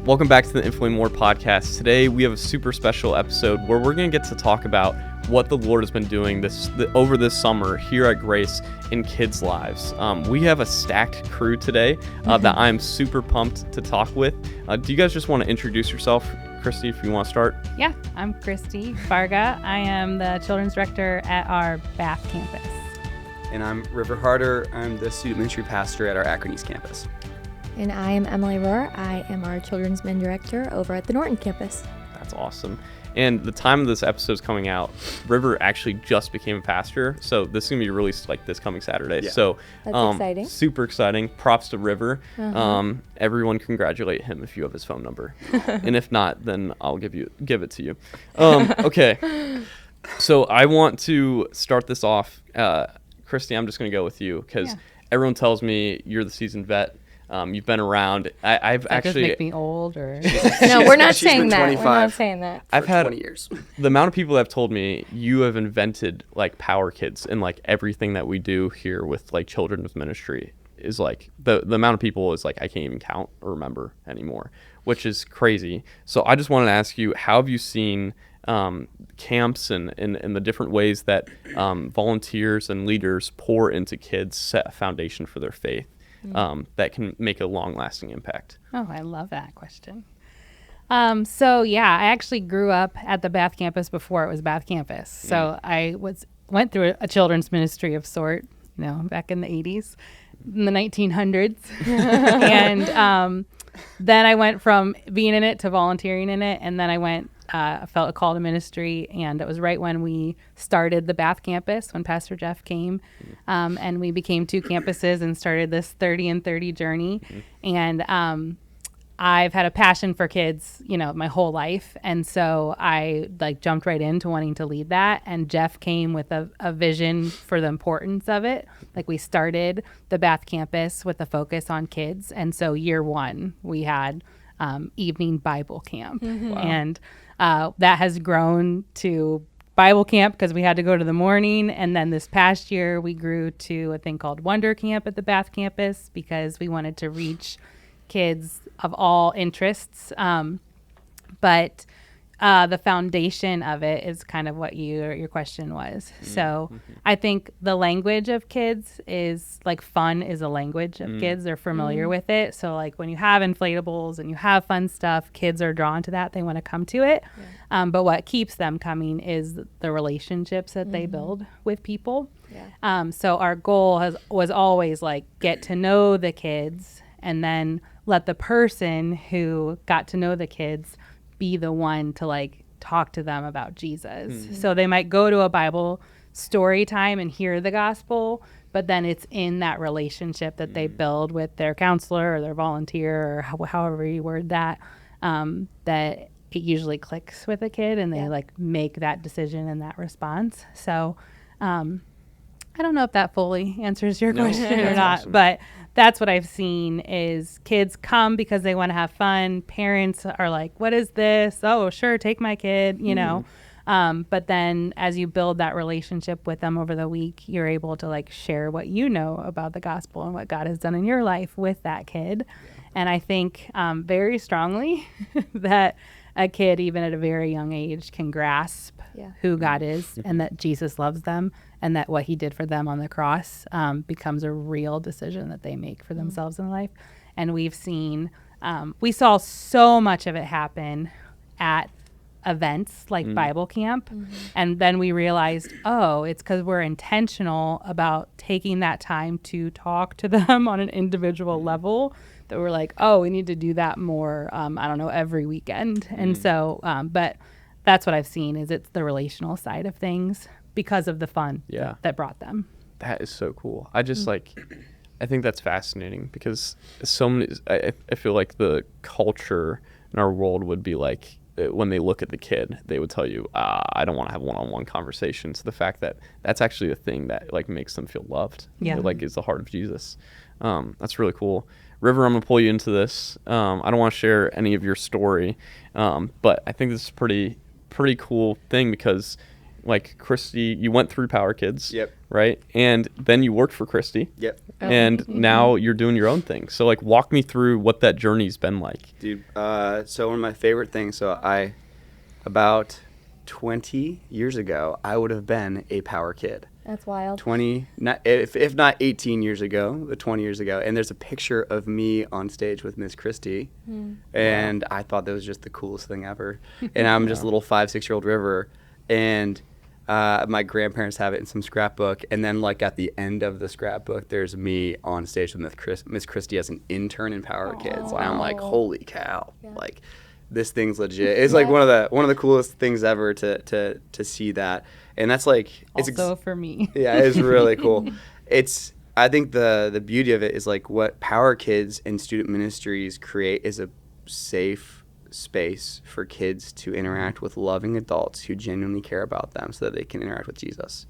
Welcome back to the Infinitely More podcast. Today we have a super special episode where we're going to get to talk about what the Lord has been doing over this summer here at Grace in kids' lives. We have a stacked crew today that I'm super pumped to talk with. Do you guys just want to introduce yourself? Christy, if you want to start. Yeah, I'm Christy Varga. I am the children's director at our Bath campus. And I'm River Harder. I'm the student ministry pastor at our Akron East campus. And I am Emily Rohr. I am our children's men director over at the Norton campus. That's awesome. And the time of this episode is coming out, River actually just became a pastor. So this is going to be released like this coming Saturday. Yeah. So That's exciting. Super exciting. Props to River. Everyone congratulate him if you have his phone number. And if not, then I'll give it to you. Okay. So I want to start this off. Christy, I'm just going to go with you because everyone tells me you're the seasoned vet. You've been around. I've actually. Just make me old, or No, we're not she's saying been that. We're 25 not saying that. I've had 20 years. The amount of people that have told me you have invented like Power Kids and like everything that we do here with like children's ministry is like the amount of people is like I can't even count or remember anymore, which is crazy. So I just wanted to ask you, how have you seen camps and the different ways that volunteers and leaders pour into kids, set a foundation for their faith? That can make a long-lasting impact? Oh, I love that question. So yeah, I actually grew up at the Bath campus before it was Bath campus. So I went through a children's ministry of sort, back in the 80s, in the 1900s. And then I went from being in it to volunteering in it. And then I felt a call to ministry, and it was right when we started the Bath campus, when Pastor Jeff came, and we became 2 campuses and started this 30 and 30 journey. And I've had a passion for kids, my whole life. And so I jumped right into wanting to lead that. And Jeff came with a vision for the importance of it. We started the Bath campus with a focus on kids. And so year 1, we had evening Bible camp. Mm-hmm. Wow. And that has grown to Bible camp because we had to go to the morning. And then this past year, we grew to a thing called Wonder Camp at the Bath campus because we wanted to reach kids of all interests. But the foundation of it is kind of what your question was. So I think the language of kids is fun is a language of kids. They're familiar with it. So when you have inflatables and you have fun stuff, kids are drawn to that. They want to come to it. Yeah. But what keeps them coming is the relationships that they build with people. Yeah. So our goal was always get to know the kids and then let the person who got to know the kids be the one to talk to them about Jesus. Mm-hmm. So they might go to a Bible story time and hear the gospel, but then it's in that relationship that they build with their counselor or their volunteer or however you word that, that it usually clicks with a kid and they make that decision and that response. So I don't know if that fully answers your question or not, awesome. But that's what I've seen is kids come because they want to have fun. Parents are like, what is this? Oh, sure, take my kid, But then as you build that relationship with them over the week, you're able to share what you know about the gospel and what God has done in your life with that kid. Yeah. And I think very strongly that a kid, even at a very young age, can grasp who God is and that Jesus loves them and that what he did for them on the cross becomes a real decision that they make for themselves in life. And we've seen, we saw so much of it happen at events like Bible camp. Mm-hmm. And then we realized, it's because we're intentional about taking that time to talk to them on an individual level that we're we need to do that more, every weekend. And so, but that's what I've seen is it's the relational side of things because of the fun that brought them. That is so cool. I just I think that's fascinating because so many, I feel like the culture in our world would be when they look at the kid, they would tell you, I don't want to have one-on-one conversations. The fact that that's actually a thing that makes them feel loved. Yeah. It is the heart of Jesus. That's really cool. River, I'm going to pull you into this. I don't want to share any of your story, but I think this is a pretty cool thing because like Christy, you went through Power Kids. Yep. Right? And then you worked for Christy. Yep. And now you're doing your own thing. So like walk me through what that journey's been like. Dude, so one of my favorite things, about 20 years ago, I would have been a Power Kid. That's wild. 20, if not 18 years ago, but 20 years ago. And there's a picture of me on stage with Miss Christie. And I thought that was just the coolest thing ever. And I'm just a little 5-6-year-old River. And my grandparents have it in some scrapbook. And then like at the end of the scrapbook, there's me on stage with Miss Christie as an intern in Power Kids. And I'm like, holy cow. Yeah. Like, this thing's legit. It's like one of the coolest things ever to see that. And that's like Also for me. yeah, it's really cool. I think the beauty of it is like what Power Kids and student ministries create is a safe space for kids to interact with loving adults who genuinely care about them so that they can interact with Jesus.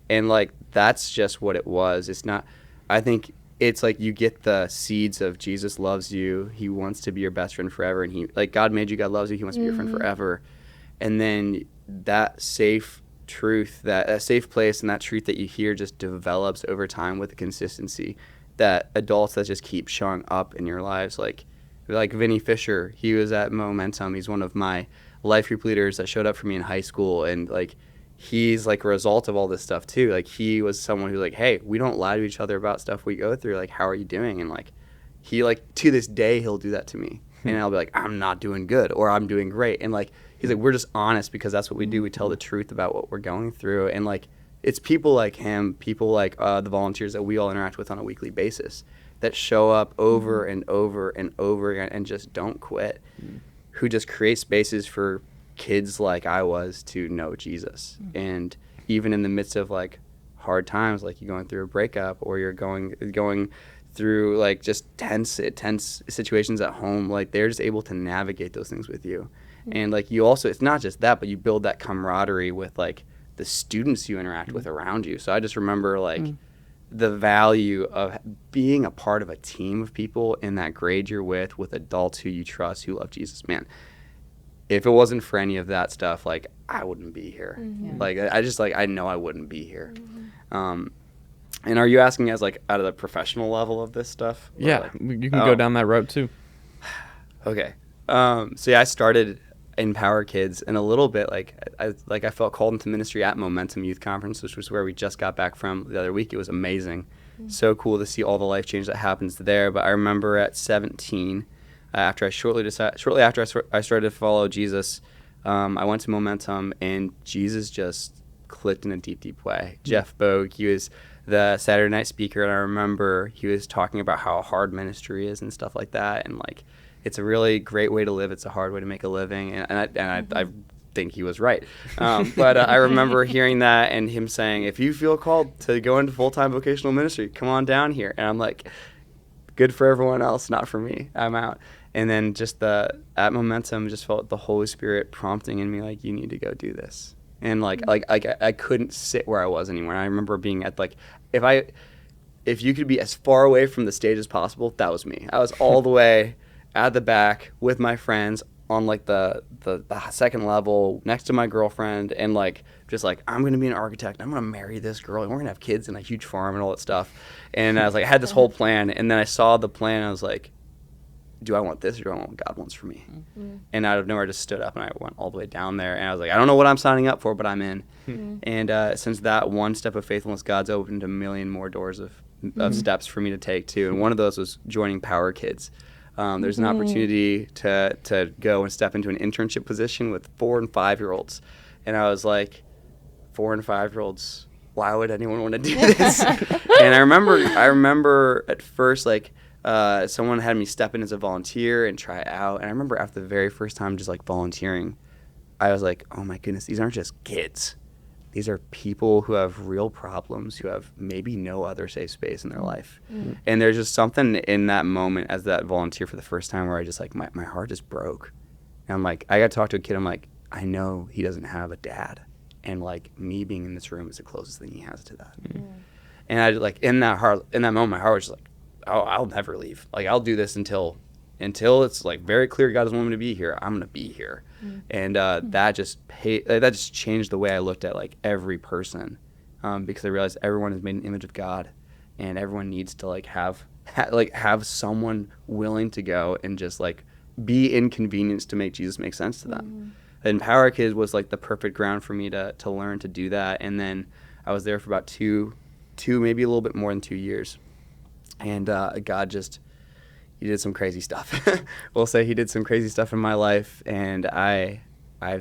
And like that's just what it was. It's not, I think it's like you get the seeds of Jesus loves you, he wants to be your best friend forever, and he like God made you, God loves you, he wants to be your friend forever. And then that safe truth, that safe place and that truth that you hear just develops over time with the consistency that adults that just keep showing up in your lives. Like Vinny Fisher, he was at Momentum. He's one of my life group leaders that showed up for me in high school, and like he's like a result of all this stuff too. Like he was someone who's like, hey, we don't lie to each other about stuff we go through. Like, how are you doing? And like he like to this day he'll do that to me, and I'll be like, I'm not doing good or I'm doing great. And like he's like, we're just honest because that's what we do. We tell the truth about what we're going through. And like it's people like him, people like the volunteers that we all interact with on a weekly basis that show up over and over and over again and just don't quit, who just create spaces for kids like I was to know Jesus. And even in the midst of like hard times, like you're going through a breakup or you're going through like just tense situations at home, like they're just able to navigate those things with you. And like you also, it's not just that, but you build that camaraderie with like the students you interact with around you. So I just remember like the value of being a part of a team of people in that grade you're with adults who you trust, who love Jesus. Man, if it wasn't for any of that stuff, like I wouldn't be here. Like I know I wouldn't be here. And are you asking as like out of the professional level of this stuff? Or Yeah, like, you can go down that road too. okay. So yeah, I started in Power Kids, and a little bit I felt called into ministry at Momentum Youth Conference, which was where we just got back from the other week. It was amazing. So cool to see all the life change that happens there. But I remember at 17, shortly after I started to follow Jesus, I went to Momentum, and Jesus just clicked in a deep, deep way. Jeff Bogue, he was the Saturday night speaker, and I remember he was talking about how hard ministry is and stuff like that, and like it's a really great way to live. It's a hard way to make a living, and I think he was right. But I remember hearing that and him saying, if you feel called to go into full-time vocational ministry, come on down here. And I'm like, good for everyone else, not for me. I'm out. And then just at Momentum, just felt the Holy Spirit prompting in me, like, you need to go do this. And like I couldn't sit where I was anymore. And I remember being at like, if you could be as far away from the stage as possible, that was me. I was all the way at the back with my friends on like the second level next to my girlfriend, and like just like, I'm gonna be an architect, I'm gonna marry this girl, and we're gonna have kids and a huge farm and all that stuff. And I was like, I had this whole plan, and then I saw the plan, and I was like, do I want this or do I want what God wants for me? And out of nowhere I just stood up and I went all the way down there, and I was like, I don't know what I'm signing up for, but I'm in. And since that one step of faithfulness, God's opened a million more doors of steps for me to take too. And one of those was joining Power Kids. There's an opportunity to go and step into an internship position with 4 and 5-year-olds. And I was like, 4 and 5-year-olds, why would anyone want to do this? And I remember at first, like, someone had me step in as a volunteer and try it out. And I remember after the very first time just like volunteering, I was like, oh my goodness, these aren't just kids. These are people who have real problems, who have maybe no other safe space in their life. And there's just something in that moment as that volunteer for the first time where I just like, my heart just broke. And I'm like, I got to talk to a kid. I'm like, I know he doesn't have a dad. And like me being in this room is the closest thing he has to that. And I like in that moment, my heart was just like, oh, I'll never leave. Like I'll do this until until it's like very clear God doesn't want me to be here, I'm gonna be here. And that just changed the way I looked at like every person, because I realized everyone is made in the image of God, and everyone needs to like have someone willing to go and just like be inconvenienced to make Jesus make sense to them. And Power Kids was like the perfect ground for me to learn to do that. And then I was there for about two, maybe a little bit more than 2 years. And God he did some crazy stuff. We'll say he did some crazy stuff in my life. And I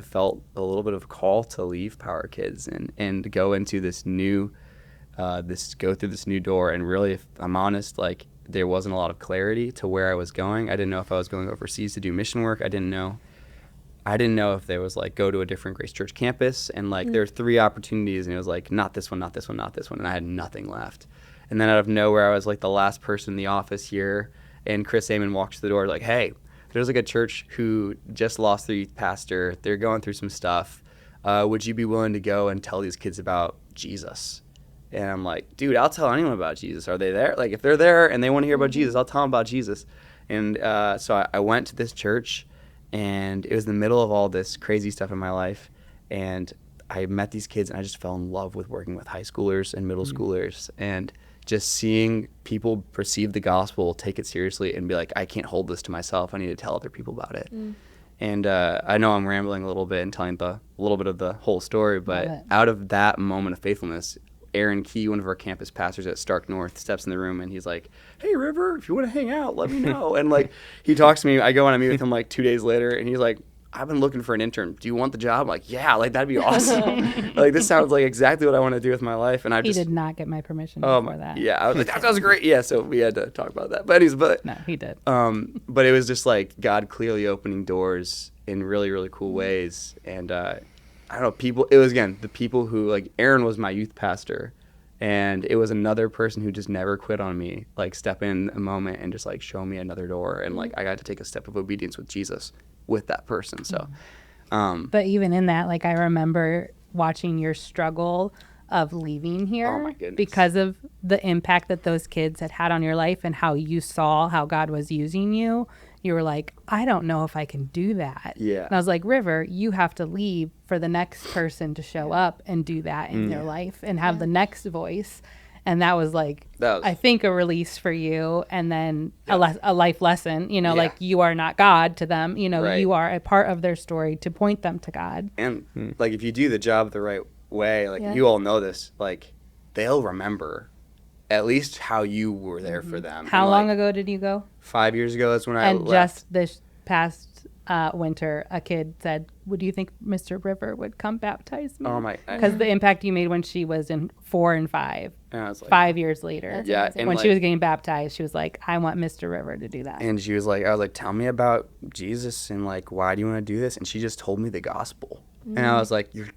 felt a little bit of a call to leave Power Kids and go into this new, go through this new door. And really, if I'm honest, like there wasn't a lot of clarity to where I was going. I didn't know if I was going overseas to do mission work. I didn't know if there was like go to a different Grace Church campus, and like there were 3 opportunities, and it was like not this one, not this one, not this one, and I had nothing left. And then out of nowhere, I was like the last person in the office here, and Chris Amon walked to the door like, hey, there's like a church who just lost their youth pastor. They're going through some stuff. Would you be willing to go and tell these kids about Jesus? And I'm like, dude, I'll tell anyone about Jesus. Are they there? Like if they're there and they want to hear about Jesus, I'll tell them about Jesus. And so I went to this church. And it was in the middle of all this crazy stuff in my life. And I met these kids, and I just fell in love with working with high schoolers and middle schoolers, and just seeing people perceive the gospel, take it seriously, and be like, I can't hold this to myself. I need to tell other people about it. And I know I'm rambling a little bit and telling a little bit of the whole story, but out of that moment of faithfulness, Aaron Key, one of our campus pastors at Stark North, steps in the room, and he's like, hey, River, if you want to hang out, let me know. And like he talks to me. I go and I meet with him like 2 days later, and he's like, I've been looking for an intern. Do you want the job? I'm like, yeah, like that'd be awesome. Like this sounds like exactly what I want to do with my life. And He did not get my permission before that. Yeah, I was like, that was great. Yeah, so we had to talk about that. But anyways, No, he did. but it was just like God clearly opening doors in really, really cool ways. And I don't know, it was again the people who, like Aaron was my youth pastor. And it was another person who just never quit on me, like step in a moment and just like show me another door. And like I got to take a step of obedience with Jesus with that person. So, But even in that, like I remember watching your struggle of leaving here Oh my goodness. because of the impact that those kids had on your life and how you saw how God was using you. You were like, I don't know if I can do that. Yeah. And I was like, River, you have to leave for the next person to show up and do that in their life and have the next voice. And that was like, I think, a release for you. And then a life lesson, like you are not God to them. Right. You are a part of their story to point them to God. And like if you do the job the right way, like you all know this, like they'll remember at least how you were there for them. How And, long like, ago did you go? 5 years ago, that's when I And left. just this past winter, a kid said, "Would you think Mr. River would come baptize me?" Oh my! Because the impact you made when she was in 4 and 5, And I was like, 5 years later, That's yeah, amazing. and when like, she was getting baptized, she was like, "I want Mr. River to do that." and she was like, I was like, tell me about Jesus and like, why do you want to do this? And she just told me the gospel, and I was like, you're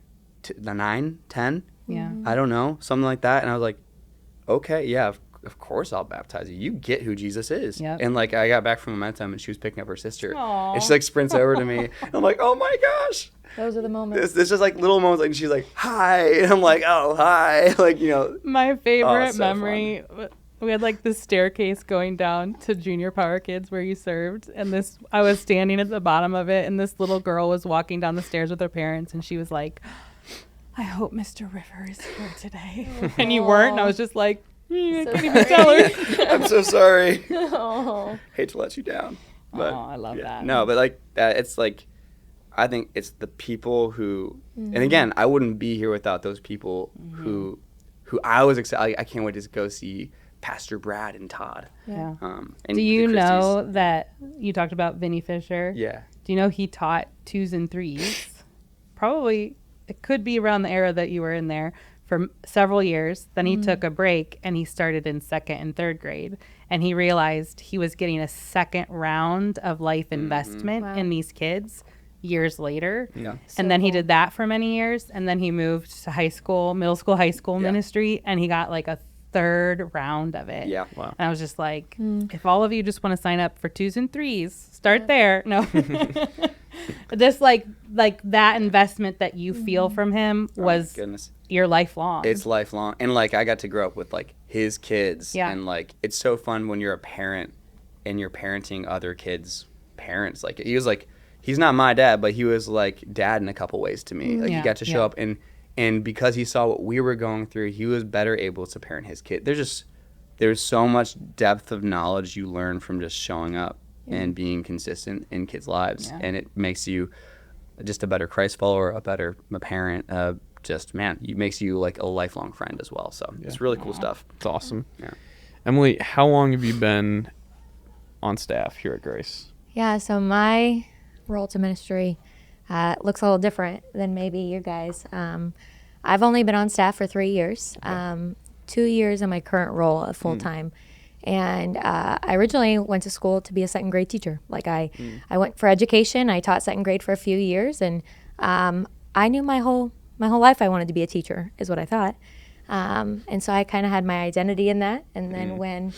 9, 10? Yeah. I don't know, something like that. And I was like, okay, yeah, of course I'll baptize you. You get who Jesus is. Yep. And like I got back from Momentum, and she was picking up her sister, Aw. and she like sprints over to me. And I'm like, oh my gosh. Those are the moments. This just like little moments, like she's like, hi, and I'm like, oh hi, like My favorite so memory, we had like this staircase going down to Junior Power Kids where you served, and I was standing at the bottom of it, and this little girl was walking down the stairs with her parents, and she was like, I hope Mr. River is here today. And you weren't, and I was just like, I can't even tell her. I'm so sorry. Oh. Hate to let you down. But Aw, I love that. No, but like it's like I think it's the people who, and again, I wouldn't be here without those people who I was excited. I can't wait to go see Pastor Brad and Todd. Yeah. And Do the you Christies. know that you talked about Vinny Fisher? Yeah. Do you know he taught 2s and 3s? Probably, it could be around the era that you were in there for several years. Then he took a break and he started in 2nd and 3rd grade. And he realized he was getting a second round of life investment Wow. in these kids years later. Yeah. And then he cool. did that for many years. And then he moved to middle school, high school Yeah. ministry. And he got like a 3rd round of it. Yeah. Wow. And I was just like, if all of you just want to sign up for 2s and 3s, start there. No. Just like that investment that you feel from him Oh my was goodness. your lifelong. It's lifelong. And like I got to grow up with like his kids. Yeah. And like it's so fun when you're a parent and you're parenting other kids' parents. Like he was like, he's not my dad, but he was like dad in a couple ways to me. Like Yeah, he got to show yeah. up, and because he saw what we were going through, he was better able to parent his kid. There's so much depth of knowledge you learn from just showing up and being consistent in kids' lives, Yeah. and it makes you just a better Christ follower, a better parent. It makes you like a lifelong friend as well. So it's really cool stuff. It's awesome. Yeah. Emily, how long have you been on staff here at Grace? Yeah, so my role to ministry looks a little different than maybe you guys. I've only been on staff for 3 years, 2 years in my current role full time. And I originally went to school to be a second grade teacher. Like I went for education. I taught second grade for a few years, and I knew my whole life I wanted to be a teacher, is what I thought. And so I kind of had my identity in that. And then when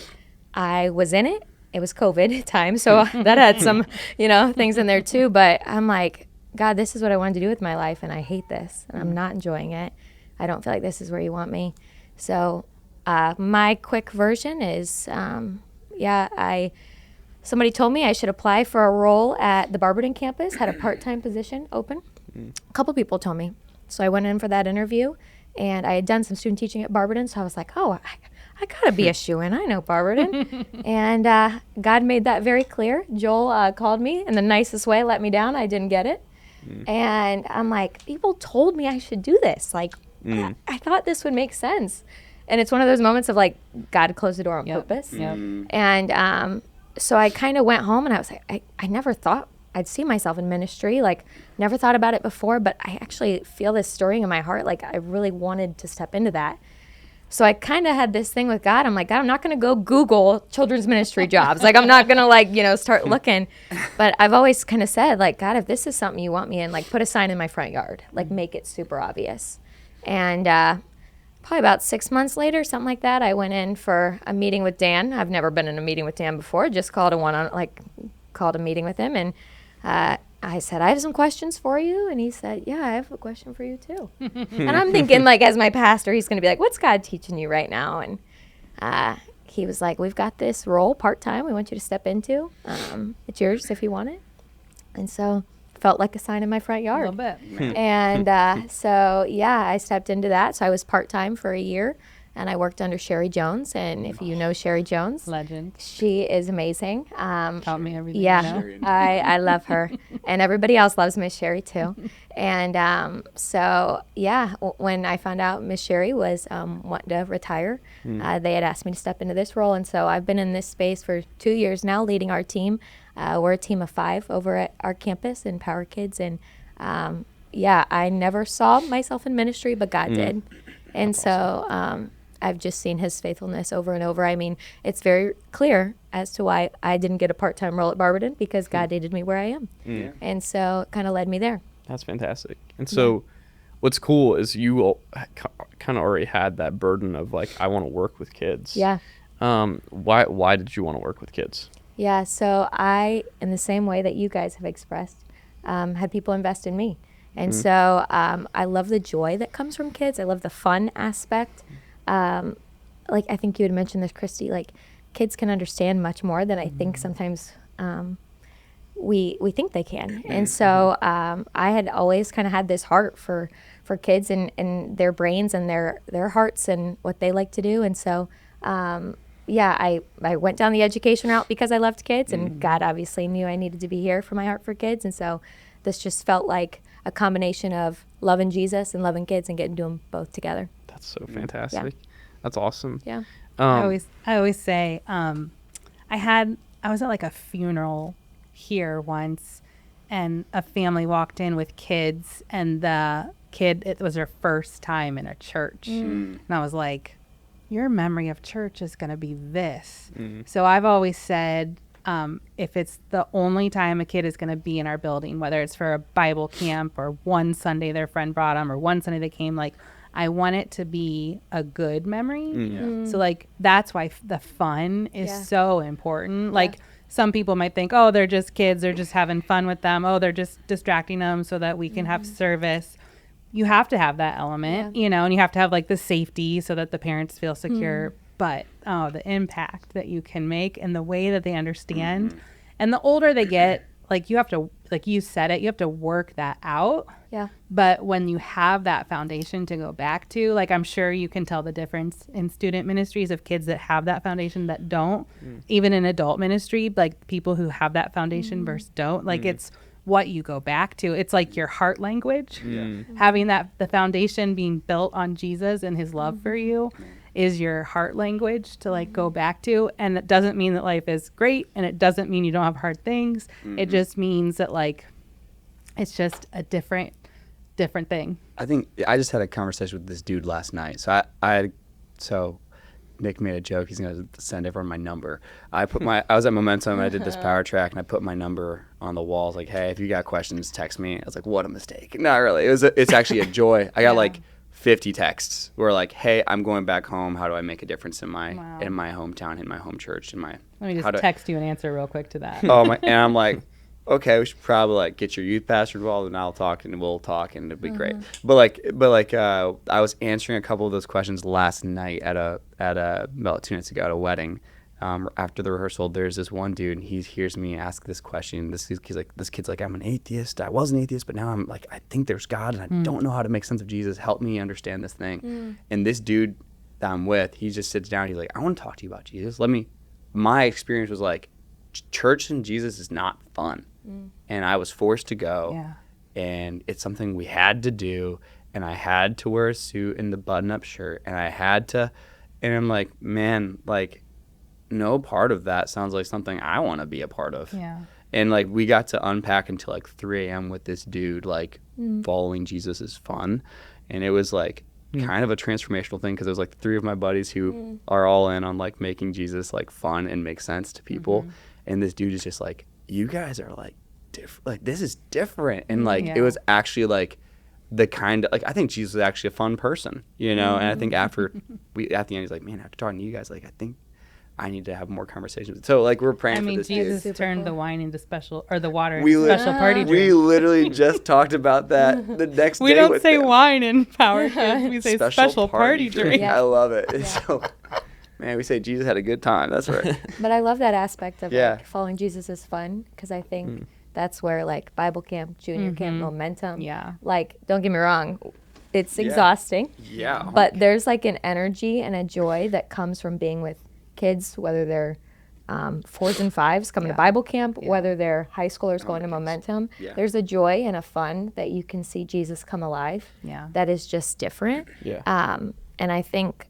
I was in it, it was COVID time, so that had some, things in there too. But I'm like, God, this is what I wanted to do with my life, and I hate this, and I'm not enjoying it. I don't feel like this is where you want me. So my quick version is, somebody told me I should apply for a role at the Barberton campus, had a part-time position open. A couple people told me. So I went in for that interview, and I had done some student teaching at Barberton, so I was like, oh, I gotta be a shoo-in. I know Barberton. And God made that very clear. Joel called me in the nicest way, let me down. I didn't get it. And I'm like, people told me I should do this. Like, I thought this would make sense. And it's one of those moments of like, God closed the door on purpose. Yep. And so I kind of went home, and I was like, I never thought I'd see myself in ministry. Like, never thought about it before, but I actually feel this stirring in my heart. Like, I really wanted to step into that. So I kind of had this thing with God. I'm like, God, I'm not going to go Google children's ministry jobs. Like, I'm not going to start looking. But I've always kind of said, like, God, if this is something you want me in, like, put a sign in my front yard. Like, make it super obvious. And probably about 6 months later, something like that, I went in for a meeting with Dan. I've never been in a meeting with Dan before. Just called a meeting with him. And I said, I have some questions for you. And he said, yeah, I have a question for you too. And I'm thinking, like, as my pastor, he's going to be like, what's God teaching you right now? And he was like, we've got this role part-time we want you to step into. It's yours if you want it. And so felt like a sign in my front A yard. little bit. And I stepped into that. So I was part-time for a year, and I worked under Sherry Jones. And if you know Sherry Jones, Legend. she is amazing. Taught me everything. Yeah, I know. I love her, and everybody else loves Miss Sherry too. And when I found out Miss Sherry was wanting to retire, they had asked me to step into this role, and so I've been in this space for 2 years now, leading our team. We're a team of 5 over at our campus in Power Kids, and I never saw myself in ministry, but God did, and so. I've just seen his faithfulness over and over. I mean, it's very clear as to why I didn't get a part-time role at Barberton, because God needed me where I am. And so it kind of led me there. That's fantastic. And so what's cool is you kind of already had that burden of like, I want to work with kids. Yeah. Why did you want to work with kids? Yeah, so I, in the same way that you guys have expressed, had people invest in me. And so I love the joy that comes from kids. I love the fun aspect. Like, I think you had mentioned this, Christy, like, kids can understand much more than I think sometimes we think they can. And so I had always kind of had this heart for kids and their brains and their hearts and what they like to do. And so, I went down the education route because I loved kids, and God obviously knew I needed to be here for my heart for kids. And so this just felt like a combination of loving Jesus and loving kids and getting to do them both together. That's so fantastic. That's awesome. Yeah. I always say, I was at like a funeral here once, and a family walked in with kids, and the kid, it was her first time in a church. And I was like, your memory of church is going to be this. So I've always said, if it's the only time a kid is going to be in our building, whether it's for a Bible camp or one Sunday their friend brought them or one Sunday they came, like, I want it to be a good memory. So like, that's why the fun is so important. Like, some people might think, oh, they're just kids, they're just having fun with them. Oh, they're just distracting them so that we can have service. You have to have that element, and you have to have like the safety so that the parents feel secure. but the impact that you can make and the way that they understand. And the older they get, like you have to, like you said it, you have to work that out. Yeah. But when you have that foundation to go back to, like I'm sure you can tell the difference in student ministries of kids that have that foundation that don't. Even in adult ministry, like people who have that foundation versus don't. Like it's what you go back to. It's like your heart language. Having that, the foundation being built on Jesus and his love for you is your heart language to like go back to. And it doesn't mean that life is great, and it doesn't mean you don't have hard things. It just means that like it's just a different thing. I think I just had a conversation with this dude last night. So Nick made a joke. He's gonna send everyone my number. I was at Momentum and I did this power track, and I put my number on the walls. Like, hey, if you got questions, text me. I was like, what a mistake. Not really. It's actually a joy. I got like 50 texts where like, hey, I'm going back home. How do I make a difference in my hometown, in my home church, in my? Let me just text you an answer real quick to that. Oh my! And I'm like, okay, we should probably like get your youth pastor involved, and I'll talk, and we'll talk, and it'll be great. But I was answering a couple of those questions last night at about 2 nights ago at a wedding. After the rehearsal, there's this one dude, and he hears me ask this question. This kid's like, I'm an atheist. I was an atheist, but now I'm like, I think there's God, and I don't know how to make sense of Jesus. Help me understand this thing. And this dude that I'm with, he just sits down. He's like, I want to talk to you about Jesus. My experience was like, church and Jesus is not fun. And I was forced to go, and it's something we had to do, and I had to wear a suit and the button-up shirt, and I'm like, man, like, no part of that sounds like something I want to be a part of. Yeah. And like we got to unpack until like 3 a.m. with this dude. Like following Jesus is fun, and it was like kind of a transformational thing, because it was like 3 of my buddies who are all in on like making Jesus like fun and make sense to people, and this dude is just like, you guys are like like this is different, and like it was actually like the kind of like, I think Jesus is actually a fun person, you know. And I think at the end he's like, man, after talking to you guys, like I think I need to have more conversations. So like we're praying for this Jesus dude. turned the wine into the water into special party drink. We literally just talked about that the next day. We don't say wine in Power Kids. We say special party drink. I love it. So, man, we say Jesus had a good time. That's right. But I love that aspect of like following Jesus is fun, because I think that's where like Bible camp, junior camp, Momentum. Yeah. Like, don't get me wrong, it's exhausting. Yeah. But there's like an energy and a joy that comes from being with kids, whether they're 4s and 5s coming to Bible camp, whether they're high schoolers going to Momentum. There's a joy and a fun that you can see Jesus come alive. That is just different. And I think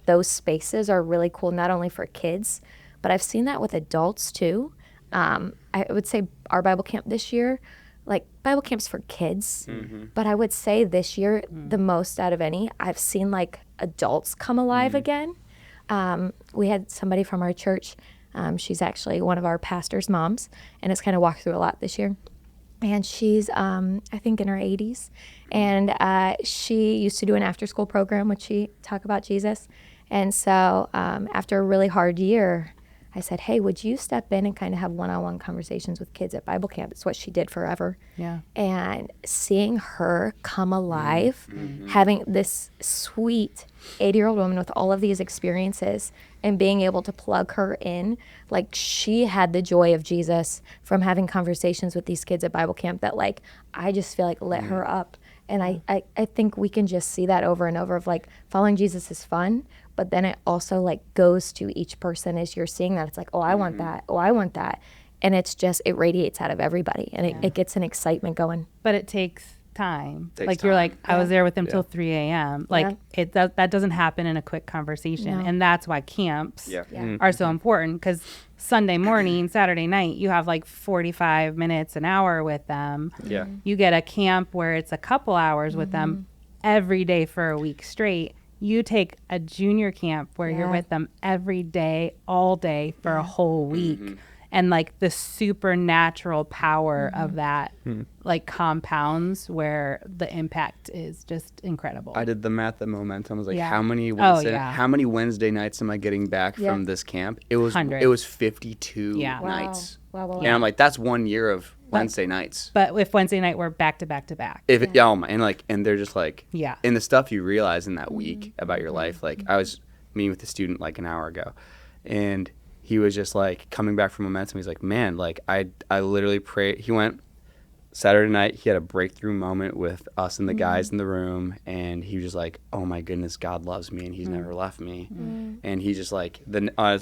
those spaces are really cool, not only for kids, but I've seen that with adults too. I would say our Bible camp this year, like Bible camps for kids, but I would say this year the most out of any, I've seen like adults come alive again. We had somebody from our church, she's actually one of our pastor's moms, and has kind of walked through a lot this year. And she's, I think, in her 80s. And she used to do an after-school program, which she talk about Jesus. And so after a really hard year, I said, hey, would you step in and kind of have one-on-one conversations with kids at Bible camp? It's what she did forever. And seeing her come alive, having this sweet 80-year-old woman with all of these experiences, and being able to plug her in, like she had the joy of Jesus from having conversations with these kids at Bible camp that like, I just feel like lit her up. And I think we can just see that over and over of like following Jesus is fun, but then it also like goes to each person as you're seeing that. It's like, oh, I want that. Oh, I want that. And it's just, it radiates out of everybody, and it gets an excitement going. But it takes time. You're like, I was there with them till 3 a.m. Like that doesn't happen in a quick conversation. And that's why camps are so important, because Sunday morning, Saturday night, you have like 45 minutes, an hour with them. You get a camp where it's a couple hours with them every day for a week straight. You take a junior camp where you're with them every day, all day for a whole week. And like the supernatural power of that like compounds, where the impact is just incredible. I did the math at Momentum. I was like, how many Wednesday nights am I getting back from this camp? It was 52 nights. Wow. And I'm like, that's 1 year of Wednesday nights. But if Wednesday night we're back to back to back. And they're just like, and the stuff you realize in that week about your life, like meeting with the student like an hour ago, and he was just like coming back from Momentum. He's like, man, like I literally prayed. He went Saturday night. He had a breakthrough moment with us and the guys in the room, and he was just like, oh my goodness, God loves me, and He's never left me. And he just like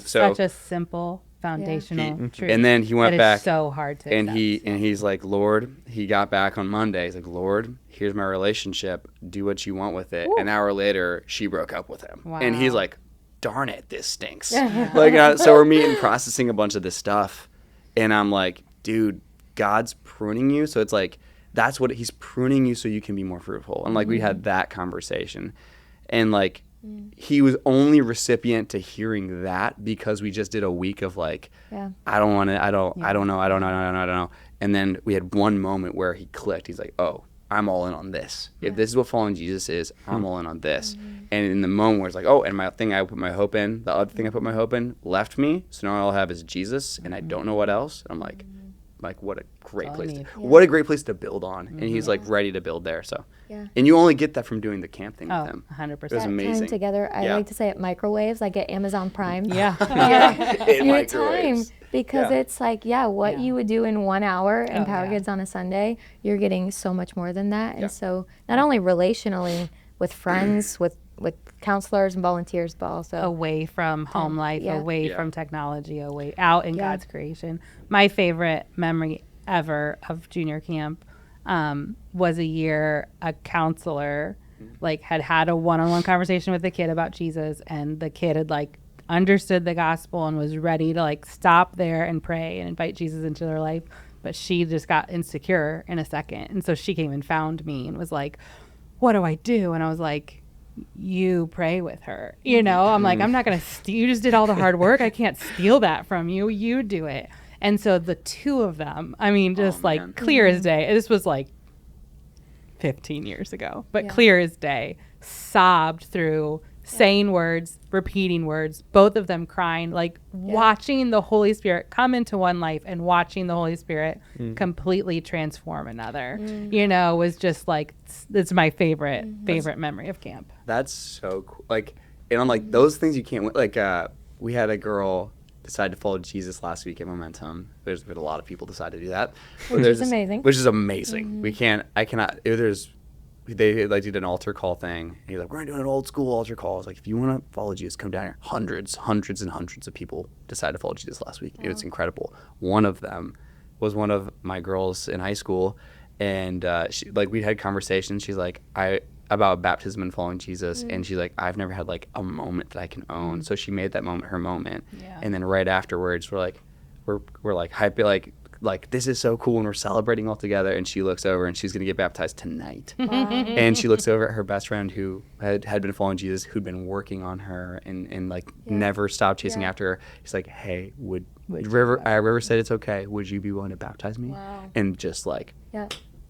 Such a simple foundational truth. and then he went that back is so hard to and accept. he's like, Lord, he got back on Monday. He's like, Lord, here's my relationship. Do what you want with it. An hour later, she broke up with him. And he's Wow. like, darn it, this stinks. Like, so we're meeting, processing a bunch of this stuff. And I'm like, dude, God's pruning you. So it's like, that's what He's pruning you so you can be more fruitful. And like, we had that conversation. And like, he was only recipient to hearing that because we just did a week of like, I don't want to, I don't know. And then we had one moment where he clicked. He's like, oh, I'm all in on this. If this is what following Jesus is, I'm all in on this. And in the moment where it's like, oh, and my thing I put my hope in, the other thing I put my hope in left me. So now all I have is Jesus and I don't know what else. I'm like what a great all I place need. what a great place to build on. And he's like ready to build there. So and you only get that from doing the camp thing with him. 100%. It was That amazing. time together, I like to say it microwaves. I get Amazon Prime. Yeah. In Your time, microwaves. because Yeah. it's like, what you would do in 1 hour in Oh, Power yeah. Kids on a Sunday, you're getting so much more than that. Yeah. And so not only relationally with friends, with counselors and volunteers, but also Away from home life, Yeah. away Yeah. from technology, away out in Yeah. God's creation. My favorite memory ever of junior camp was a year a counselor like had a one-on-one conversation with the kid about Jesus, and the kid had like understood the gospel and was ready to like stop there and pray and invite Jesus into their life, but she just got insecure in a second, and so she came and found me and was like, what do I do? And I was like, you pray with her, I'm like, I'm not gonna you just did all the hard work, I can't steal that from you, you do it. And so the two of them, I mean, just man. like clear as day, this was like 15 years ago, but Yeah. clear as day, sobbed through saying words, repeating words, both of them crying, like watching the Holy Spirit come into one life and watching the Holy Spirit completely transform another, was just like, it's my favorite memory of camp. That's so cool. Like, and I'm like, those things you can't, like, we had a girl decide to follow Jesus last week at Momentum. There's been a lot of people decide to do that. But Which there's is amazing. Which is amazing. I cannot, they like did an altar call thing. And he's like, we're going to do an old school altar call. I was like, if you want to follow Jesus, come down here. Hundreds and hundreds of people decided to follow Jesus last week. It was incredible. One of them was one of my girls in high school. And she, like, we had conversations. She's like, about baptism and following Jesus, and she's like, I've never had like a moment that I can own. So she made that moment her moment. Yeah. And then right afterwards, we're like hype, like this is so cool, and we're celebrating all together. And she looks over, and she's gonna get baptized tonight. And she looks over at her best friend who had been following Jesus, who'd been working on her and like never stopped chasing after her. He's like, hey, would River said it's okay. Would you be willing to baptize me? Wow. And just like Yeah.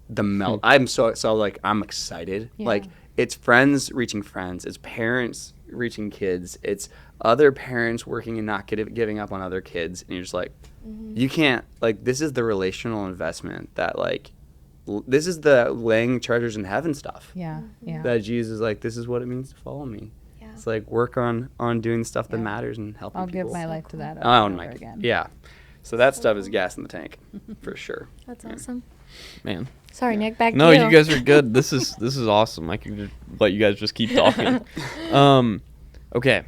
the melt. I'm so like, I'm excited. Yeah. Like, it's friends reaching friends, it's parents reaching kids, it's other parents working and not giving up on other kids, and you're just like, you can't, like, this is the relational investment that like this is the laying treasures in heaven stuff. Yeah. That Jesus is like, this is what it means to follow me. Yeah. It's like, work on doing the stuff that Yeah. matters and helping I'll people. give my life to that over Oh and my over again. yeah. So that stuff is gas in the tank for sure. That's awesome. Man. Sorry, Nick, back No, to you. you guys are good. This is awesome. I can just let you guys just keep talking. Okay.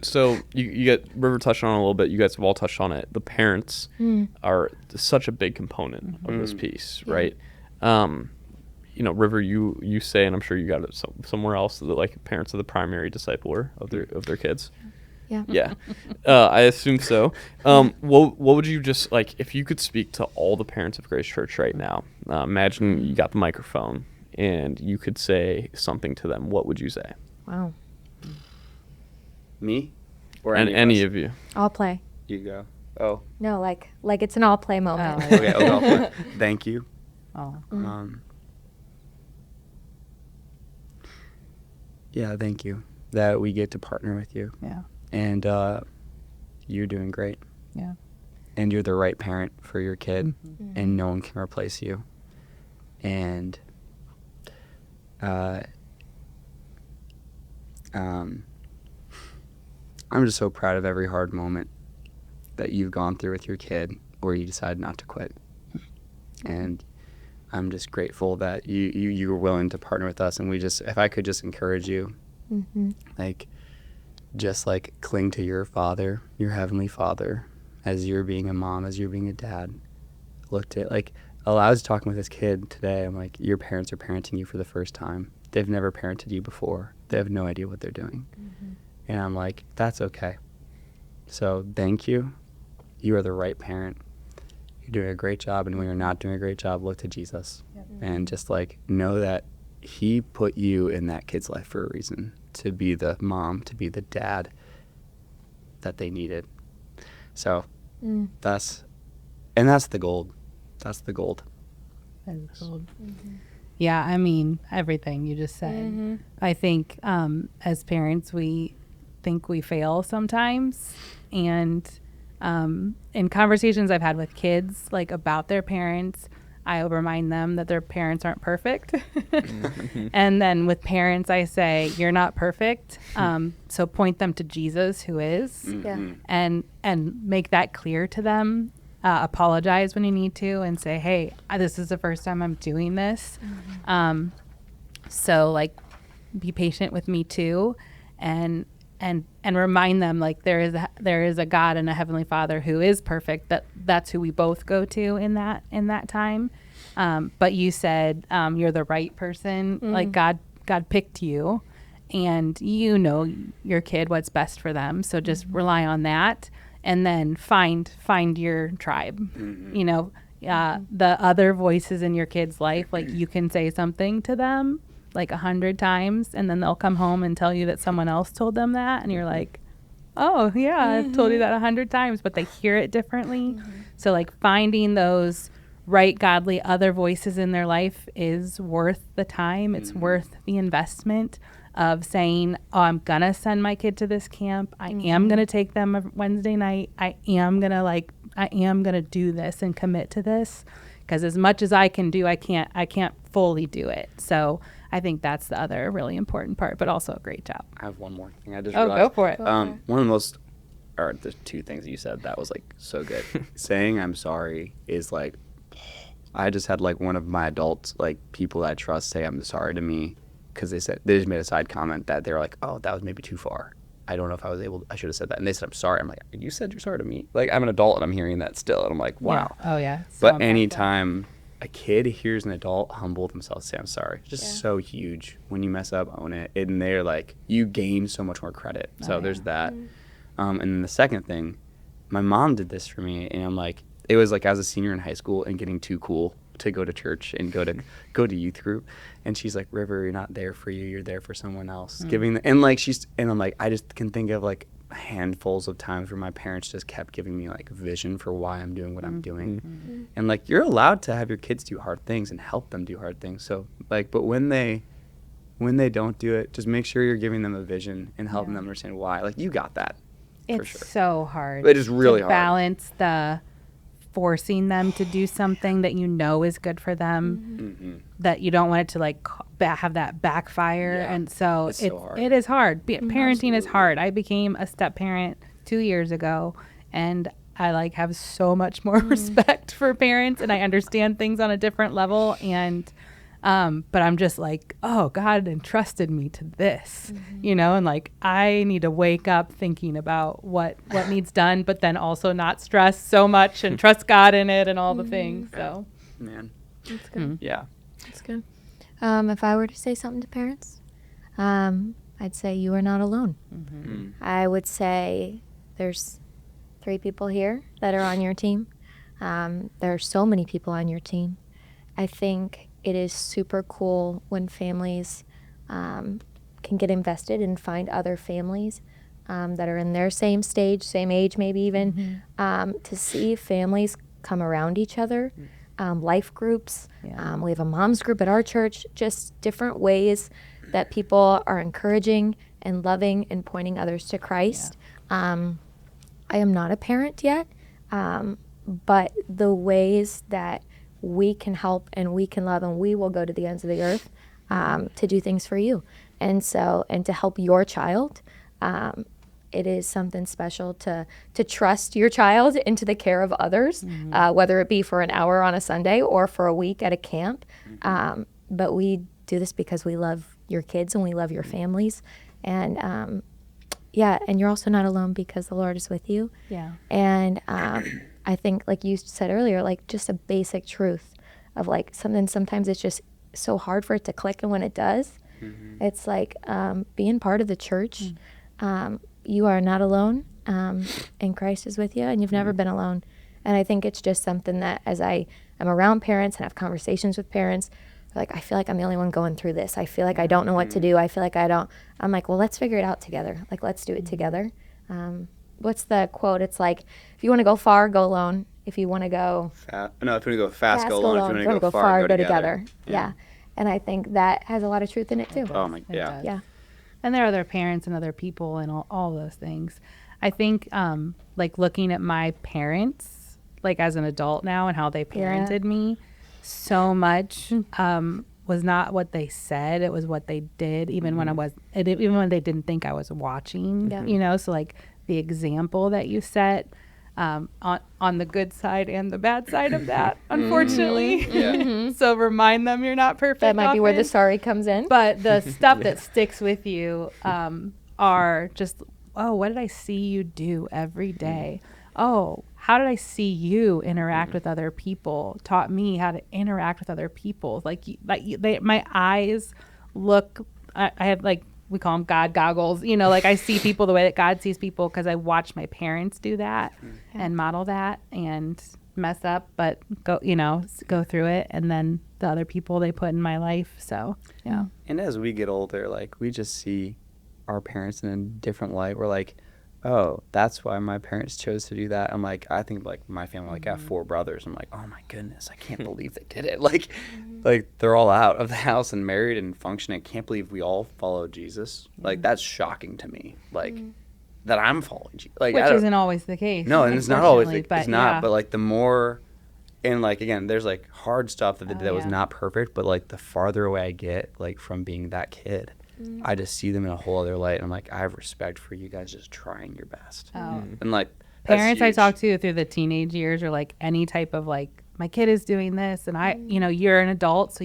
So you get River touched on it a little bit. You guys have all touched on it. The parents are such a big component of this piece, right? River, you say, and I'm sure you got it somewhere else, that like parents are the primary discipler of their kids. Yeah. Yeah, I assume so. What would you just like if you could speak to all the parents of Grace Church right now? Imagine you got the microphone and you could say something to them. What would you say? Wow. Me? Or And any any us? of you. All play. You go. Oh. No, like it's an all play moment. Oh. Okay. Okay. Thank you. Oh. Yeah, thank you that we get to partner with you, Yeah. and you're doing great, Yeah. and you're the right parent for your kid, Mm-hmm. and no one can replace you. And I'm just so proud of every hard moment that you've gone through with your kid where you decided not to quit. And I'm just grateful that you were willing to partner with us. And if I could just encourage you, like, just like cling to your Father, your Heavenly Father, as you're being a mom, as you're being a dad. Looked at, like, I was talking with this kid today. I'm like, your parents are parenting you for the first time. They've never parented you before. They have no idea what they're doing. And I'm like, that's okay. So thank you. You are the right parent. You're doing a great job. And when you're not doing a great job, look to Jesus. And just like know that he put you in that kid's life for a reason, to be the mom, to be the dad that they needed. So that's the gold. That's the gold. Yeah, I mean, everything you just said. I think as parents, we think we fail sometimes. And in conversations I've had with kids, like about their parents, I remind them that their parents aren't perfect. And then with parents, I say, you're not perfect. So point them to Jesus, who is, and make that clear to them. Apologize when you need to and say, hey, this is the first time I'm doing this. So like, be patient with me too. And remind them, like, there is a God and a Heavenly Father who is perfect. That's who we both go to in that time. But you said you're the right person. Like God picked you, and you know your kid what's best for them. So just rely on that, and then find your tribe. You know, the other voices in your kid's life. Like, you can say something to them like 100 times, and then they'll come home and tell you that someone else told them that, and you're like, oh yeah, I've told you that 100 times, but they hear it differently. So like, finding those right godly other voices in their life is worth the time. It's worth the investment of saying, oh, I'm gonna send my kid to this camp. I am gonna take them a Wednesday night. I am gonna do this and commit to this, because as much as I can do, I can't fully do it. So I think that's the other really important part, but also a great job. I have one more thing I just Oh, realized. go for it. One of the most, or the two things you said that was like so good. Saying I'm sorry is like, I just had like one of my adults, like people that I trust, say I'm sorry to me, because they just made a side comment that they were like, oh, that was maybe too far. I don't know if I should have said that. And they said, I'm sorry. I'm like, you said you're sorry to me? Like, I'm an adult and I'm hearing that still. And I'm like, wow. Yeah. Oh yeah. But anytime a kid hears an adult humble themselves, say I'm sorry, it's just so huge. When you mess up, own it. And they're like, you gain so much more credit. So there's that. And then the second thing, my mom did this for me, and I'm like, it was like I was a senior in high school and getting too cool to go to church and go to youth group, and she's like, River, you're not there for you, you're there for someone else. And I'm like, I just can think of like handfuls of times where my parents just kept giving me like vision for why I'm doing what I'm doing. And like, you're allowed to have your kids do hard things and help them do hard things. So like, but when they don't do it, just make sure you're giving them a vision and helping them understand why. Like, you got that. It's for sure. so hard. It is really to hard. Balance the forcing them to do something that you know is good for them, that you don't want it to like have that backfire. Yeah. And so It's so hard. it is hard. Parenting is hard. I became a step parent 2 years ago, and I like have so much more respect for parents, and I understand things on a different level. And but I'm just like, oh, God entrusted me to this, you know, and like, I need to wake up thinking about what needs done, but then also not stress so much and trust God in it and all the things. So, Man. That's good. Yeah. That's good. If I were to say something to parents, I'd say you are not alone. I would say there's 3 people here that are on your team. There are so many people on your team. I think it is super cool when families can get invested and find other families that are in their same stage, same age maybe even, to see families come around each other, life groups. We have a mom's group at our church, just different ways that people are encouraging and loving and pointing others to Christ. I am not a parent yet, but the ways that we can help and we can love and we will go to the ends of the earth to do things for you. And so, and to help your child it is something special to trust your child into the care of others, whether it be for an hour on a Sunday or for a week at a camp. But we do this because we love your kids and we love your families. And and you're also not alone because the Lord is with you. Yeah. And I think, like you said earlier, like just a basic truth of like something, sometimes it's just so hard for it to click. And when it does, it's like being part of the church. You are not alone, and Christ is with you, and you've never been alone. And I think it's just something that as I am around parents and have conversations with parents, like, I feel like I'm the only one going through this. I feel like I don't know what to do. I feel like I'm like, well, let's figure it out together. Like, let's do it together. What's the quote? It's like, if you want to go far, go alone. If you want to go If you want to go fast, go alone. If you If want to go far, go together. Yeah. And I think that has a lot of truth in it too. Oh my, It yeah. does. Yeah. And there are other parents and other people and all those things. I think like looking at my parents, like as an adult now and how they parented me, so much was not what they said. It was what they did, even when even when they didn't think I was watching, Yeah. you know? So like the example that you set on the good side and the bad side of that, unfortunately. Yeah. So remind them you're not perfect. That might be where the often. sorry comes in. But the stuff that sticks with you are just, oh, what did I see you do every day? Oh, how did I see you interact with other people? Taught me how to interact with other people. My eyes look. I have like, we call them God goggles. You know, like I see people the way that God sees people because I watched my parents do that and model that and mess up, but go through it, and then the other people they put in my life. So yeah. And as we get older, like, we just see our parents in a different light. We're like, oh, that's why my parents chose to do that. I'm like, I think like my family, like I have 4 brothers. I'm like, oh my goodness, I can't believe they did it. Like they're all out of the house and married and functioning. I can't believe we all follow Jesus. Like, that's shocking to me. Like that I'm following Jesus. Like, Which isn't always the case. no, and it's not always unfortunately, it's not. yeah. But like the more, and like again, there's like hard stuff that they did that was yeah. not perfect. But like the farther away I get, like from being that kid, I just see them in a whole other light. And I'm like, I have respect for you guys just trying your best. And like that's Parents I huge. talk to through the teenage years or like any type of like, my kid is doing this and I, you're an adult. So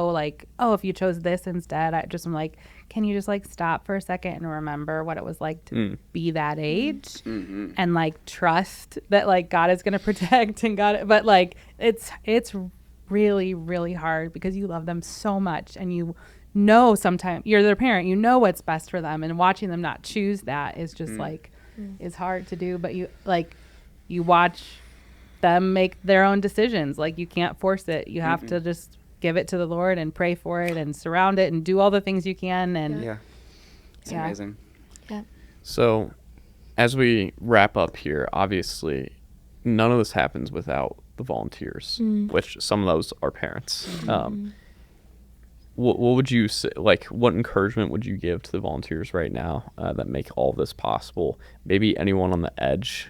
like, oh, if you chose this instead, I'm like, can you just like stop for a second and remember what it was like to be that age and like trust that like God is going to protect and but like, it's really, really hard because you love them so much and you know, sometimes you're their parent, you know what's best for them, and watching them not choose that is just like is hard to do. But you watch them make their own decisions. Like, you can't force it. You have to just give it to the Lord and pray for it and surround it and do all the things you can. And Yeah, it's Yeah. amazing. So, as we wrap up here, obviously, none of this happens without the volunteers, which some of those are parents. What would you say, like, what encouragement would you give to the volunteers right now that make all this possible? Maybe anyone on the edge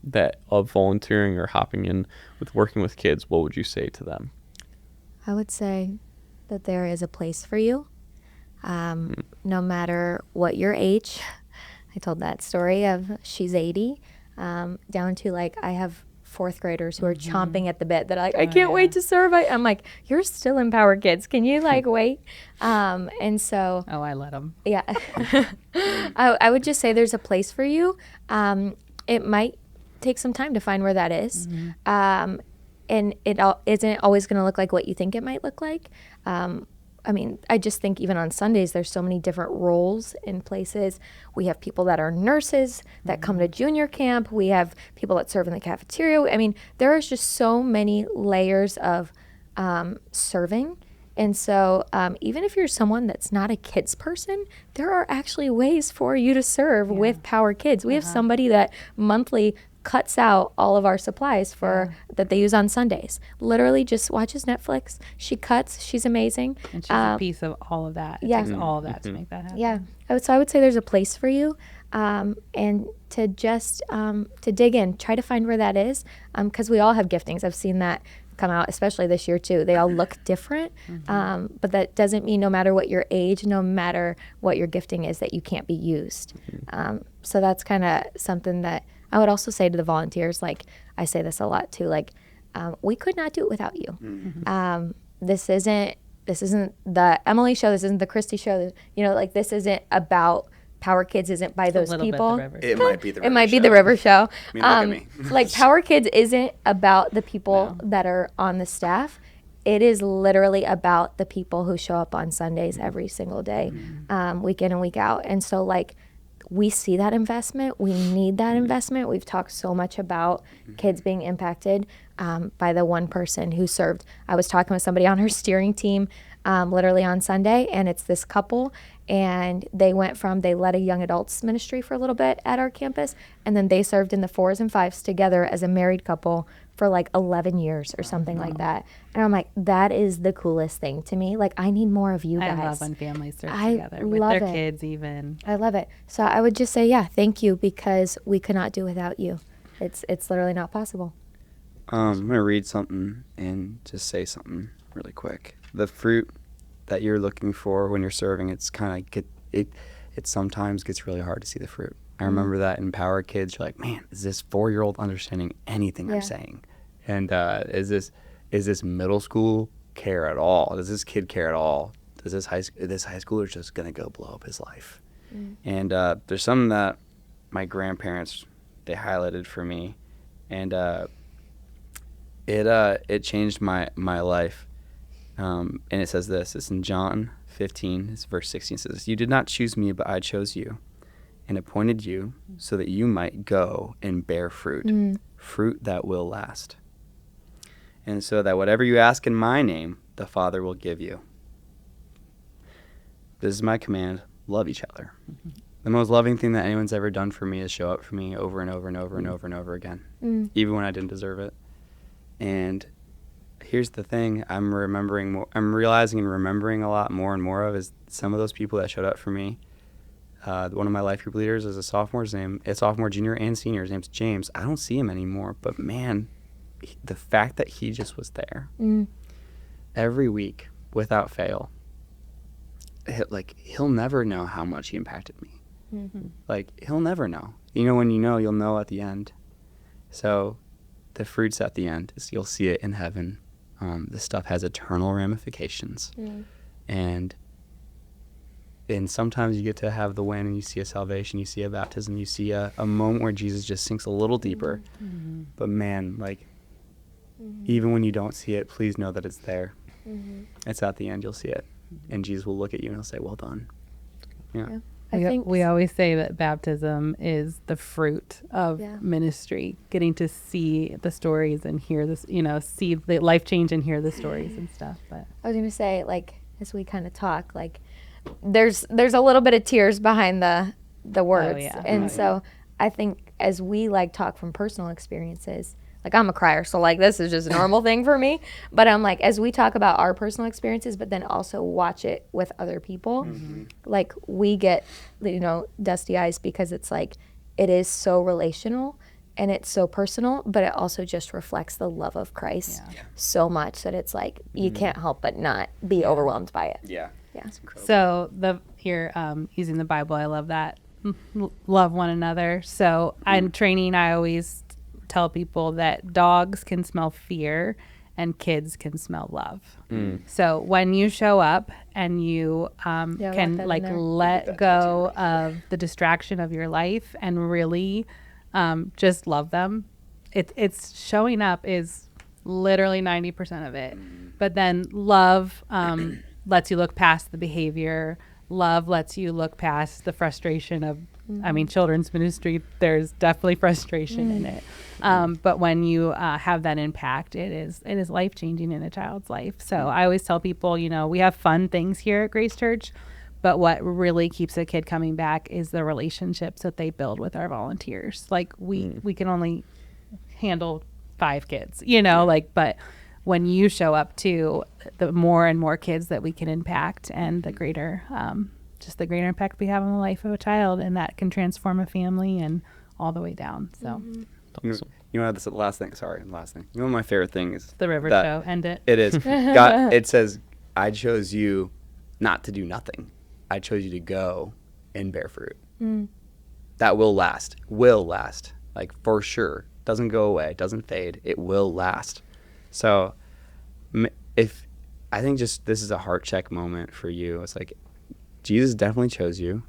that of volunteering or hopping in with working with kids, what would you say to them? I would say that there is a place for you, no matter what your age. I told that story of she's 80, down to like I have 4th graders who are chomping at the bit that I can't wait to serve. I'm like, you're still in Power Kids. Can you like wait? And so I let them. yeah, I would just say there's a place for you. It might take some time to find where that is. And it isn't always going to look like what you think it might look like. I mean, I just think even on Sundays, there's so many different roles in places. We have people that are nurses that come to junior camp. We have people that serve in the cafeteria. I mean, there is just so many layers of serving. And so even if you're someone that's not a kids person, there are actually ways for you to serve with Power Kids. We have somebody that monthly cuts out all of our supplies for that they use on Sundays. Literally just watches Netflix. She cuts. She's amazing. And she's a piece of all of that. It yeah. takes all of that to make that happen. Yeah. So I would say there's a place for you, and to just to dig in, try to find where that is, because we all have giftings. I've seen that come out, especially this year too. They all look different, but that doesn't mean no matter what your age, no matter what your gifting is, that you can't be used. So that's kind of something that I would also say to the volunteers. Like, I say this a lot too, like, we could not do it without you. This isn't the Emily show. This isn't the Christy show. You know, like, this isn't about Power Kids. Isn't by those little bit people. the River It Show. might be the It River might be Show. the River Show. I mean, look at me. Like, Power Kids isn't about the people that are on the staff. It is literally about the people who show up on Sundays every single day, week in and week out. And so, like, we see that investment. We need that investment. We've talked so much about kids being impacted by the one person who served. I was talking with somebody on her steering team literally on Sunday, and it's this couple, and they led a young adults ministry for a little bit at our campus, and then they served in the 4s and 5s together as a married couple for like 11 years or something like that. And I'm like, that is the coolest thing to me. Like, I need more of you I guys. love when families serve I together with love their it. kids even. I love it. So I would just say, yeah, thank you, because we could not do without you. It's literally not possible. I'm gonna read something and just say something really quick. The fruit that you're looking for when you're serving, it's kind of it sometimes gets really hard to see the fruit. I remember that in Power Kids. You're like, man, is this 4-year-old understanding anything Yeah. I'm saying? And is this middle school care at all? Does this kid care at all? Does this high schooler just gonna go blow up his life? And there's something that my grandparents, they highlighted for me, and it changed my life. And it says this. It's in John 15. It's verse 16. It says, "You did not choose me, but I chose you, and appointed you so that you might go and bear fruit, fruit that will last. And so that whatever you ask in my name, the Father will give you." This is my command: love each other. The most loving thing that anyone's ever done for me is show up for me over and over and over and over and over again, even when I didn't deserve it. And here's the thing: I'm realizing and remembering a lot more and more of is some of those people that showed up for me. One of my life group leaders is a sophomore, junior, and senior. His name's James. I don't see him anymore, but man, the fact that he just was there every week without fail, he'll never know how much he impacted me. Like, he'll never know. You know, when you know, you'll know at the end. So the fruits at the end is you'll see it in heaven. This stuff has eternal ramifications. And sometimes you get to have the win, and you see a salvation, you see a baptism, you see a moment where Jesus just sinks a little deeper. But man, like, even when you don't see it, please know that it's there. It's at the end, you'll see it. And Jesus will look at you and he'll say, "Well done." Yeah. I think We always say that baptism is the fruit of ministry, getting to see the stories and hear this, see the life change and hear the stories and stuff. But I was gonna say, like, as we kind of talk, like, there's a little bit of tears behind the words, and so I think as we like talk from personal experiences, like, I'm a crier, so like this is just a normal thing for me. But I'm like, as we talk about our personal experiences, but then also watch it with other people, like, we get dusty eyes, because it's like it is so relational and it's so personal, but it also just reflects the love of Christ so much that it's like you can't help but not be overwhelmed by it. Yeah. Yeah. It's incredible. so using the Bible, I love that. Love one another. So in training, I always tell people that dogs can smell fear and kids can smell love. So when you show up and you can like let go of the distraction of your life and really just love them, it's showing up is literally 90% of it. But then love lets you look past the behavior. Love lets you look past the frustration of, children's ministry, there's definitely frustration in it. But when you have that impact, it is life-changing in a child's life. So I always tell people, we have fun things here at Grace Church, but what really keeps a kid coming back is the relationships that they build with our volunteers. Like, we can only handle 5 kids, but when you show up too, the more and more kids that we can impact, and the greater impact we have on the life of a child, and that can transform a family and all the way down. So You You know, that's the last thing. Sorry, the last thing. You know, what my favorite thing is The river that- show. End it. It is. God, it says, I chose you not to do nothing. I chose you to go and bear fruit. That will last. Will last. Like, for sure. Doesn't go away. Doesn't fade. It will last. So, if I think just this is a heart check moment for you. It's like, Jesus definitely chose you.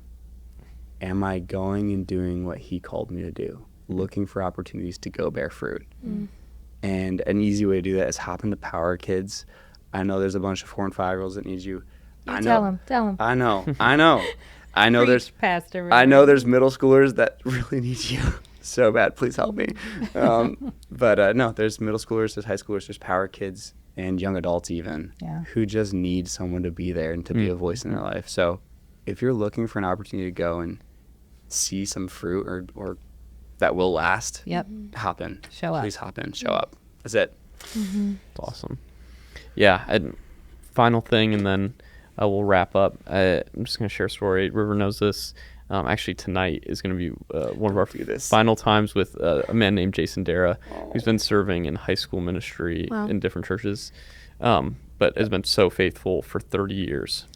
Am I going and doing what he called me to do? Looking for opportunities to go bear fruit. And an easy way to do that is hop into Power Kids. I know there's a bunch of 4 and 5-year-olds that need you. I know. Tell him. I know. I know there's Preach, Pastor I River. know there's middle schoolers that really need you so bad. Please help me. But no, there's middle schoolers, there's high schoolers, there's Power Kids, and young adults even, Yeah. who just need someone to be there and to be a voice in their life. So if you're looking for an opportunity to go and see some fruit or that will last, Yep. hop in. Show up. Please hop in. Show up. That's it. It's awesome. Yeah. And final thing, and then we'll wrap up. I'm just going to share a story. River knows this. Actually, tonight is going to be one of our Do this. final times with a man named Jason Dara, who's been serving in high school ministry Wow. in different churches, but has been so faithful for 30 years.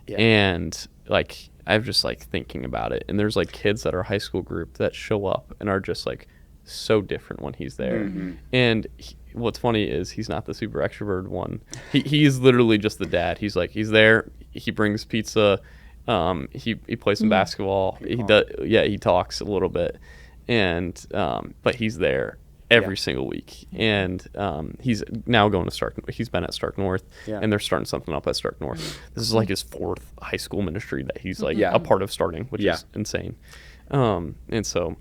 Yeah. And like, I'm just like thinking about it. And there's like kids that are high school group that show up and are just like so different when he's there. And what's funny is he's not the super extroverted one. He's literally just the dad. He's like, he's there. He brings pizza. He plays some basketball. He talks a little bit, and but he's there every single week. And he's now going to Stark. He's been at Stark North, and they're starting something up at Stark North. This is like his 4th high school ministry that he's like a part of starting, which is insane. And so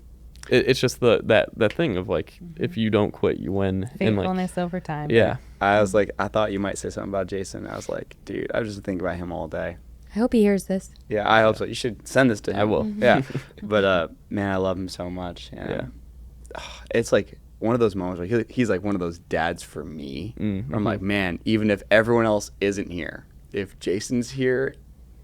it's just that thing of like, if you don't quit, you win. And like, Faithfulness over time. yeah. I was like, I thought you might say something about Jason. I was like, dude, I was just thinking about him all day. I hope he hears this. Yeah, I hope so. You should send this to him. I will. Yeah. But man, I love him so much. And it's like one of those moments where he's like one of those dads for me. Where I'm like, man, even if everyone else isn't here, if Jason's here,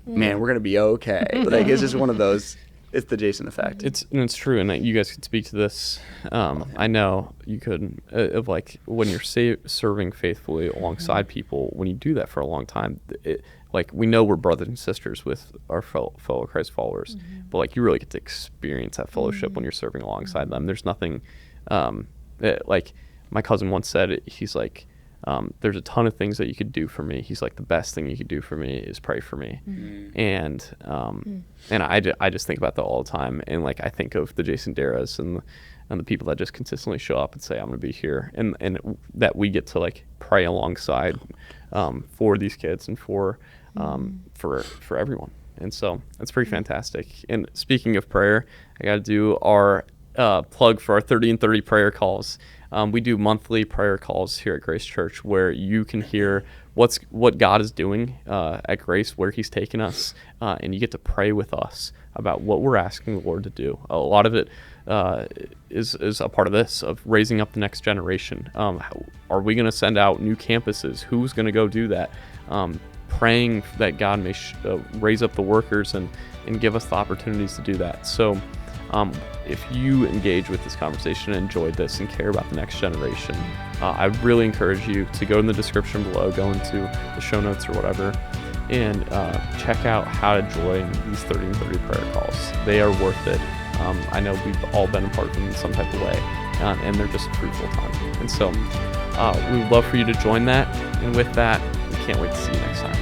man, we're gonna be okay. Like, it's just one of those. It's the Jason effect. It's true, and you guys could speak to this. I know you could, of like when you're serving faithfully alongside people. When you do that for a long time, like we know we're brothers and sisters with our fellow Christ followers, but like you really get to experience that fellowship when you're serving alongside them. There's nothing, like my cousin once said. He's like, there's a ton of things that you could do for me. He's like, the best thing you could do for me is pray for me. And I just think about that all the time. And like, I think of the Jason Daras and the people that just consistently show up and say, I'm going to be here. And that we get to like pray alongside for these kids and for everyone. And so that's pretty fantastic. And speaking of prayer, I got to do our plug for our 30 and 30 prayer calls. We do monthly prayer calls here at Grace Church where you can hear what God is doing at Grace, where he's taken us, and you get to pray with us about what we're asking the Lord to do. A lot of it is a part of this, of raising up the next generation. Are we going to send out new campuses? Who's going to go do that? Praying that God may raise up the workers and give us the opportunities to do that. So if you engage with this conversation and enjoyed this and care about the next generation, I really encourage you to go in the description below, go into the show notes or whatever, and check out how to join these 30 and 30 prayer calls. They are worth it. I know we've all been a part of them in some type of way, and they're just a fruitful time. And so we would love for you to join that. And with that, we can't wait to see you next time.